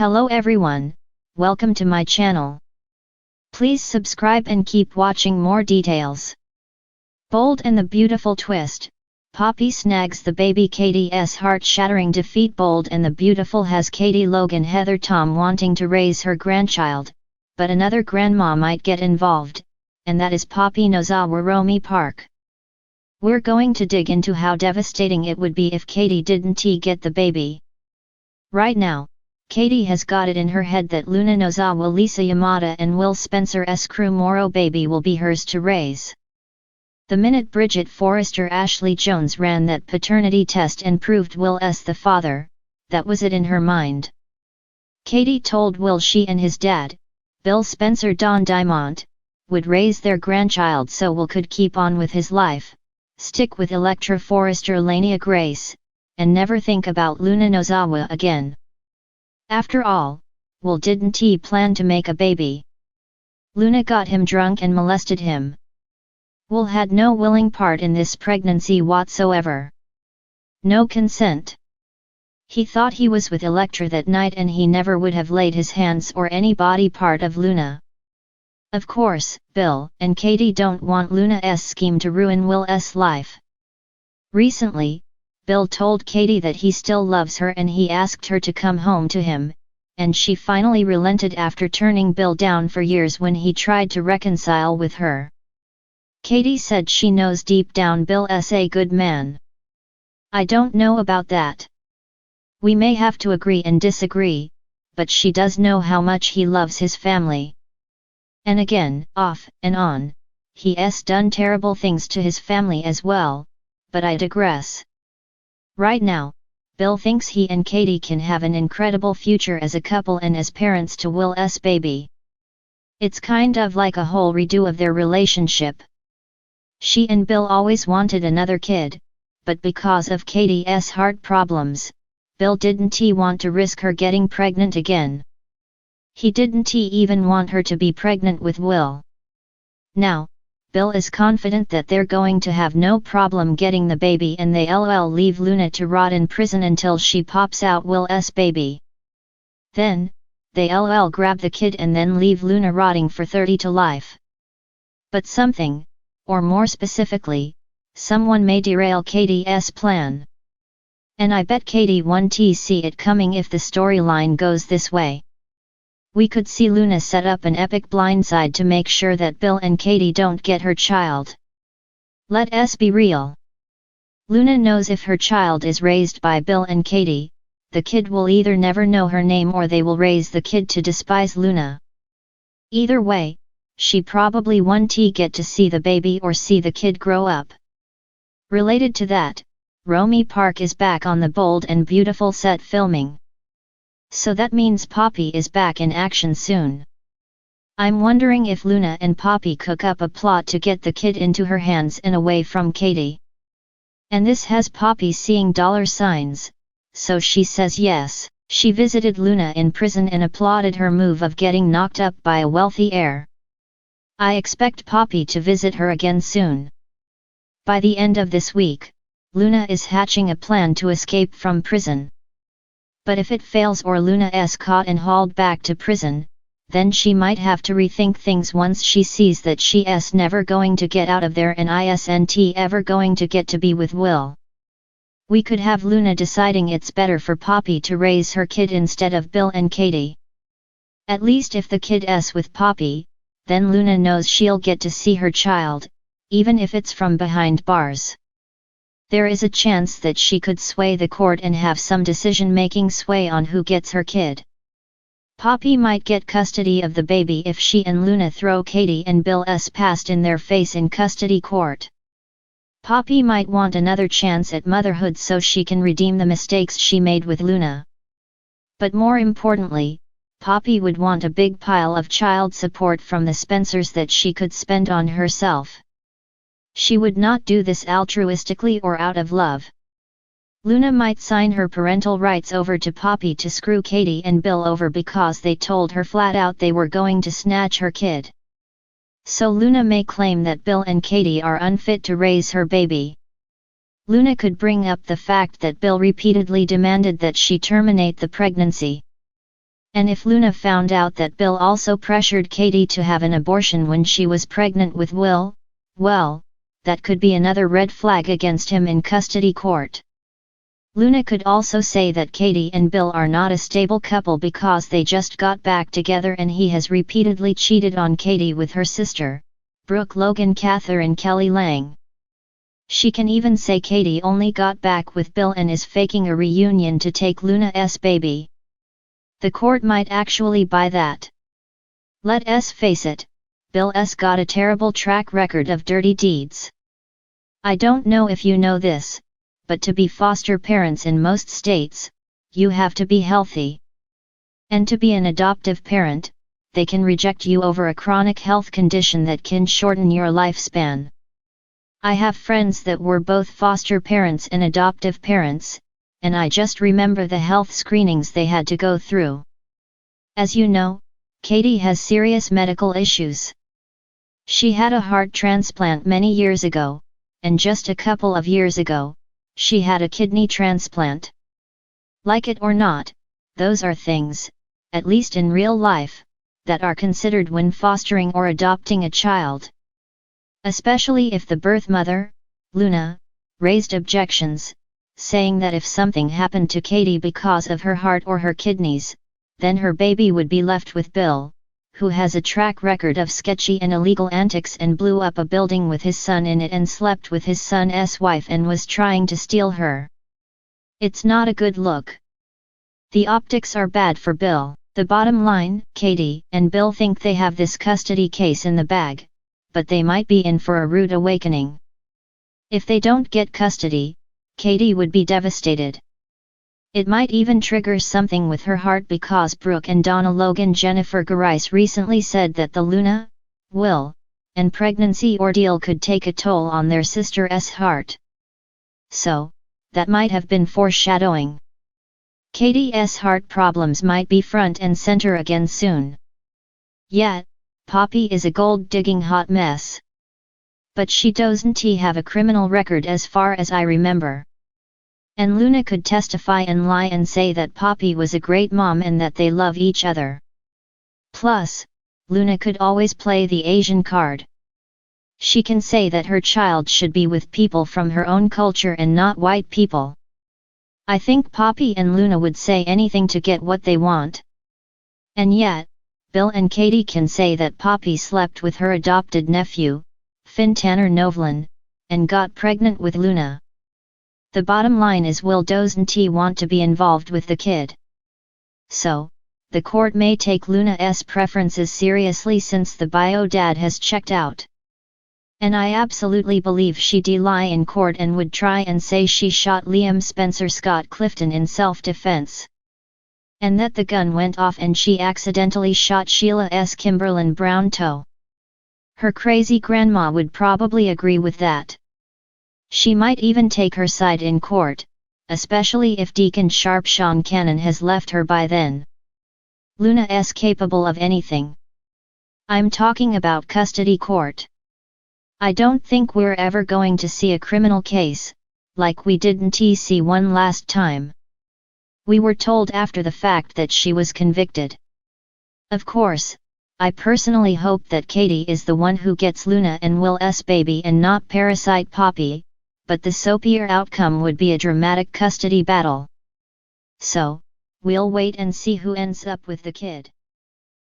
Hello everyone, welcome to my channel. Please subscribe and keep watching more details. Bold and the beautiful twist. Poppy snags the baby. Katie's heart-shattering defeat. Bold and the Beautiful has Katie, Logan, Heather, Tom wanting to raise her grandchild, but another grandma might get involved, and that is Poppy Nozawa Romy Park. We're going to dig into how devastating it would be if Katie didn't get the baby. Right now, Katie has got it in her head that Luna Nozawa, Lisa Yamada and Will Spencer's crew Moro baby will be hers to raise. The minute Bridget Forrester Ashley Jones ran that paternity test and proved Will's the father, that was it in her mind. Katie told Will she and his dad, Bill Spencer Don Diamont, would raise their grandchild so Will could keep on with his life, stick with Electra Forrester Lania Grace, and never think about Luna Nozawa again. After all, Will didn't plan to make a baby. Luna got him drunk and molested him. Will had no willing part in this pregnancy whatsoever. No consent. He thought he was with Electra that night and he never would have laid his hands or any body part of Luna. Of course, Bill and Katie don't want Luna's scheme to ruin Will's life. Recently, Bill told Katie that he still loves her and he asked her to come home to him, and she finally relented after turning Bill down for years when he tried to reconcile with her. Katie said she knows deep down Bill's a good man. I don't know about that. We may have to agree and disagree, but she does know how much he loves his family. And again, off and on, he's done terrible things to his family as well, but I digress. Right now, Bill thinks he and Katie can have an incredible future as a couple and as parents to Will's baby. It's kind of like a whole redo of their relationship. She and Bill always wanted another kid, but because of Katie's heart problems, Bill didn't want to risk her getting pregnant again. He didn't even want her to be pregnant with Will. Now, Bill is confident that they're going to have no problem getting the baby and they'll leave Luna to rot in prison until she pops out Will's baby. Then, they'll grab the kid and then leave Luna rotting for 30 to life. But something, or more specifically, someone may derail Katie's plan. And I bet Katie won't see it coming if the storyline goes this way. We could see Luna set up an epic blindside to make sure that Bill and Katie don't get her child. Let's be real. Luna knows if her child is raised by Bill and Katie, the kid will either never know her name or they will raise the kid to despise Luna. Either way, she probably won't get to see the baby or see the kid grow up. Related to that, Romy Park is back on the Bold and Beautiful set filming. So that means Poppy is back in action soon. I'm wondering if Luna and Poppy cook up a plot to get the kid into her hands and away from Katie. And this has Poppy seeing dollar signs, so she says yes. She visited Luna in prison and applauded her move of getting knocked up by a wealthy heir. I expect Poppy to visit her again soon. By the end of this week, Luna is hatching a plan to escape from prison. But if it fails or Luna's caught and hauled back to prison, then she might have to rethink things once she sees that she's never going to get out of there and isn't ever going to get to be with Will. We could have Luna deciding it's better for Poppy to raise her kid instead of Bill and Katie. At least if the kid's with Poppy, then Luna knows she'll get to see her child, even if it's from behind bars. There is a chance that she could sway the court and have some decision-making sway on who gets her kid. Poppy might get custody of the baby if she and Luna throw Katie and Bill's past in their face in custody court. Poppy might want another chance at motherhood so she can redeem the mistakes she made with Luna. But more importantly, Poppy would want a big pile of child support from the Spencers that she could spend on herself. She would not do this altruistically or out of love. Luna might sign her parental rights over to Poppy to screw Katie and Bill over because they told her flat out they were going to snatch her kid. So Luna may claim that Bill and Katie are unfit to raise her baby. Luna could bring up the fact that Bill repeatedly demanded that she terminate the pregnancy. And if Luna found out that Bill also pressured Katie to have an abortion when she was pregnant with Will, well, that could be another red flag against him in custody court. Luna could also say that Katie and Bill are not a stable couple because they just got back together and he has repeatedly cheated on Katie with her sister, Brooke Logan Catherine Kelly Lang. She can even say Katie only got back with Bill and is faking a reunion to take Luna's baby. The court might actually buy that. Let's face it, Bill's got a terrible track record of dirty deeds. I don't know if you know this, but to be foster parents in most states, you have to be healthy. And to be an adoptive parent, they can reject you over a chronic health condition that can shorten your lifespan. I have friends that were both foster parents and adoptive parents, and I just remember the health screenings they had to go through. As you know, Katie has serious medical issues. She had a heart transplant many years ago, and just a couple of years ago, she had a kidney transplant. Like it or not, those are things, at least in real life, that are considered when fostering or adopting a child. Especially if the birth mother, Luna, raised objections, saying that if something happened to Katie because of her heart or her kidneys, then her baby would be left with Bill, who has a track record of sketchy and illegal antics and blew up a building with his son in it and slept with his son's wife and was trying to steal her. It's not a good look. The optics are bad for Bill. The bottom line, Katie and Bill think they have this custody case in the bag, but they might be in for a rude awakening. If they don't get custody, Katie would be devastated. It might even trigger something with her heart because Brooke and Donna Logan Jennifer Garice recently said that the Luna, Will, and pregnancy ordeal could take a toll on their sister's heart. So, that might have been foreshadowing. Katie's heart problems might be front and center again soon. Yet, Poppy is a gold-digging hot mess. But she doesn't have a criminal record as far as I remember. And Luna could testify and lie and say that Poppy was a great mom and that they love each other. Plus, Luna could always play the Asian card. She can say that her child should be with people from her own culture and not white people. I think Poppy and Luna would say anything to get what they want. And yet, Bill and Katie can say that Poppy slept with her adopted nephew, Finn Tanner Novlin, and got pregnant with Luna. The bottom line is Will doesn't want to be involved with the kid. So, the court may take Luna's preferences seriously since the bio dad has checked out. And I absolutely believe she'd lie in court and would try and say she shot Liam Spencer Scott Clifton in self-defense. And that the gun went off and she accidentally shot Sheila's Kimberlyn Brown toe. Her crazy grandma would probably agree with that. She might even take her side in court, especially if Deacon Sharp Sean Cannon has left her by then. Luna's capable of anything. I'm talking about custody court. I don't think we're ever going to see a criminal case, like we didn't see one last time. We were told after the fact that she was convicted. Of course, I personally hope that Katie is the one who gets Luna and Will's baby and not parasite Poppy, but the soapier outcome would be a dramatic custody battle. So, we'll wait and see who ends up with the kid.